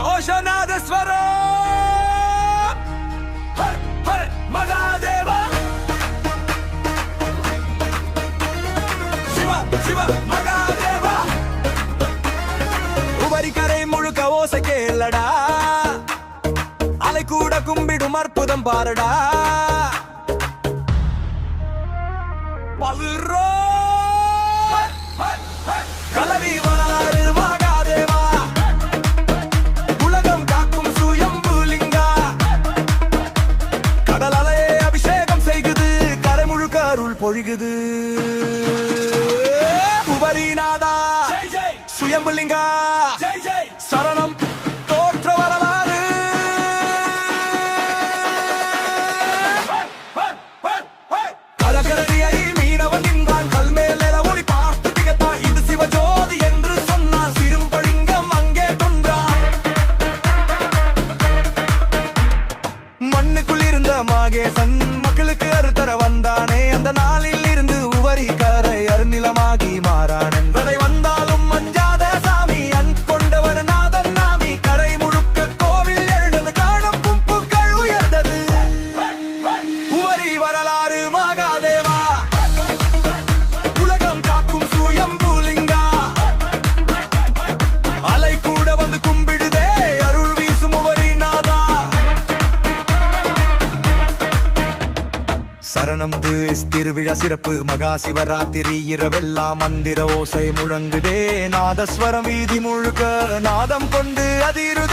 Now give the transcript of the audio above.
ஓஷநாதஸ்வரம் மகாதேவா சிவ சிவ மகாதேவா உபரிக்கரை முழுக்க ஓசை கேளடா அலை கூட கும்பிடும் அற்புதம் பாருடா பல்ரோ கலவி வராறு மகாதேவா உலகம் காக்கும் சுயம்புலிங்கா கடல் அலையே அபிஷேகம் செய்குது கரை முழுக்க அருள் பொழிகுது உபரிநாதா சுயம்புலிங்கா சரணம் தோற்ற வரலாறு கலகரடியை மீனவன் நின்றான் கல் மேல் ஒளி பார்த்து திகத்தான் இது சிவஜோதி என்று சொன்னான் சிறும்பளிங்கம் அங்கே தொன்றான் மண்ணுக்குள் இருந்த மாகேசன் மக்களுக்கு அறுத்தர வந்தானே அந்த நாளில் இருந்து உவரி கரை அருநிலமாகி மாறான் என்பதை வந்தாலும் மஞ்சாத சாமி அன் கொண்டவன் நாதன் நாமி கரை முழுக்க கோவில் எழுந்தது காணும் பும்புகள் உயர்ந்தது உவரி வரலாறு மகாதேவா உலகம் காக்கும் சுயம்புலிங்கா அலை கூட வந்து கும்பிடுதே அருள் வீசும் உவரி நாதா சரணம் திருவிழா சிறப்பு மகா சிவராத்திரி இரவெல்லாம் மந்திர ஓசை முழங்குதே நாதஸ்வரம் வீதி முழுக்க நாதம் கொண்டு அதிரு